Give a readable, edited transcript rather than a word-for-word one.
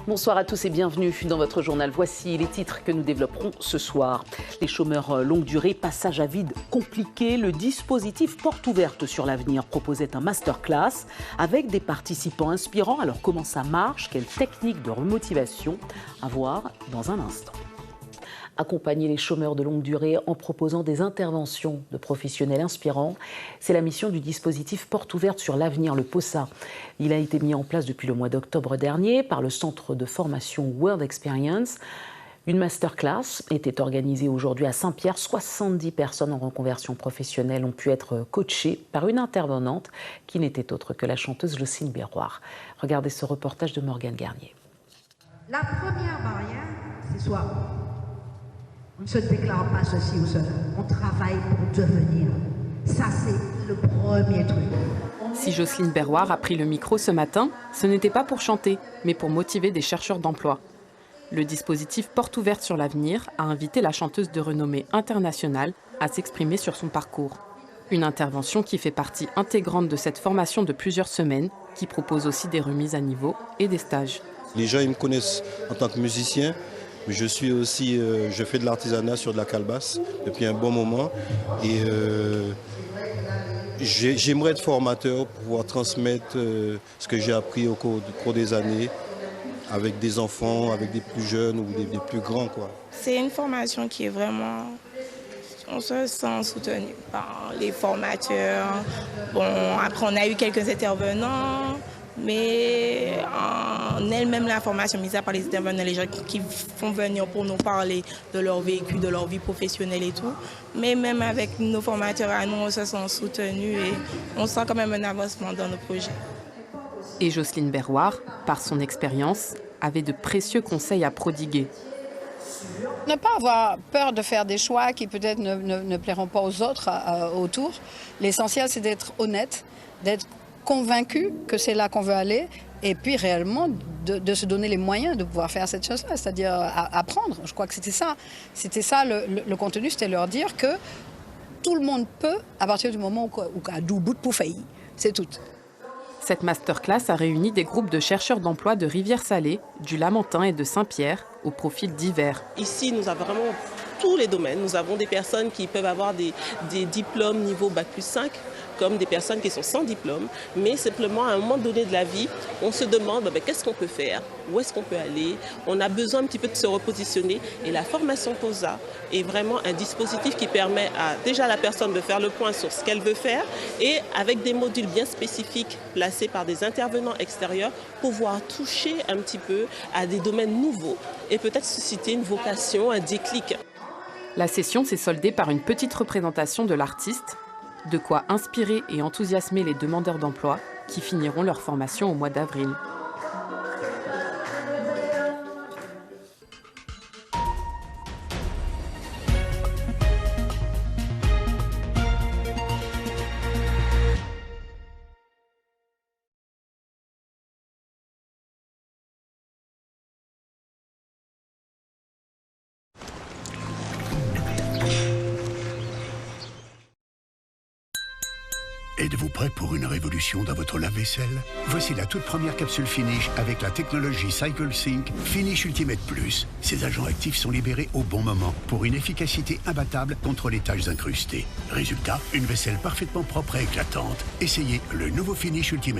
Bonsoir à tous et bienvenue dans votre journal. Voici les titres que nous développerons ce soir. Les chômeurs longue durée, passage à vide compliqué. Le dispositif Porte ouverte sur l'avenir proposait un masterclass avec des participants inspirants. Alors comment ça marche? Quelles techniques de remotivation? À voir dans un instant. Accompagner les chômeurs de longue durée en proposant des interventions de professionnels inspirants. C'est la mission du dispositif Porte ouverte sur l'avenir, le POSA. Il a été mis en place depuis le mois d'octobre dernier par le centre de formation World Experience. Une masterclass était organisée aujourd'hui à Saint-Pierre. 70 personnes en reconversion professionnelle ont pu être coachées par une intervenante qui n'était autre que la chanteuse Jocelyne Berroir. Regardez ce reportage de Morgane Garnier. La première barrière, c'est soit on ne se déclare pas ceci ou cela. On travaille pour devenir. Ça, c'est le premier truc. Si Jocelyne Berroir a pris le micro ce matin, ce n'était pas pour chanter, mais pour motiver des chercheurs d'emploi. Le dispositif Porte ouverte sur l'avenir a invité la chanteuse de renommée internationale à s'exprimer sur son parcours. Une intervention qui fait partie intégrante de cette formation de plusieurs semaines, qui propose aussi des remises à niveau et des stages. Les gens ils me connaissent en tant que musicien. Je suis aussi, je fais de l'artisanat sur de la calebasse depuis un bon moment et j'aimerais être formateur pour pouvoir transmettre ce que j'ai appris au cours des années avec des enfants, avec des plus jeunes ou des plus grands, quoi. C'est une formation qui est vraiment, on se sent soutenu par les formateurs. Bon, après on a eu quelques intervenants. Mais en elle-même, la formation, mise à part les intervenants, les gens qui font venir pour nous parler de leur vécu, de leur vie professionnelle et tout. Mais même avec nos formateurs à nous, on se sent soutenus et on sent quand même un avancement dans nos projets. Et Jocelyne Berroir, par son expérience, avait de précieux conseils à prodiguer. Ne pas avoir peur de faire des choix qui peut-être ne plairont pas aux autres autour. L'essentiel, c'est d'être honnête, d'être convaincu que c'est là qu'on veut aller et puis réellement de se donner les moyens de pouvoir faire cette chose-là, c'est-à-dire apprendre. Je crois que c'était ça le contenu, c'était leur dire que tout le monde peut à partir du moment où à du bout de pouffaï, c'est tout. Cette masterclass a réuni des groupes de chercheurs d'emploi de Rivière-Salée, du Lamentin et de Saint-Pierre, aux profils divers. Ici, nous avons vraiment tous les domaines. Nous avons des personnes qui peuvent avoir des diplômes niveau Bac+5, comme des personnes qui sont sans diplôme, mais simplement à un moment donné de la vie, on se demande qu'est-ce qu'on peut faire, où est-ce qu'on peut aller, on a besoin un petit peu de se repositionner et la formation POSA est vraiment un dispositif qui permet à déjà la personne de faire le point sur ce qu'elle veut faire et avec des modules bien spécifiques placés par des intervenants extérieurs, pouvoir toucher un petit peu à des domaines nouveaux et peut-être susciter une vocation, un déclic. La session s'est soldée par une petite représentation de l'artiste, de quoi inspirer et enthousiasmer les demandeurs d'emploi qui finiront leur formation au mois d'avril. Êtes-vous prêt pour une révolution dans votre lave-vaisselle? Voici la toute première capsule Finish avec la technologie CycleSync Finish Ultimate Plus. Ces agents actifs sont libérés au bon moment pour une efficacité imbattable contre les taches incrustées. Résultat, une vaisselle parfaitement propre et éclatante. Essayez le nouveau Finish Ultimate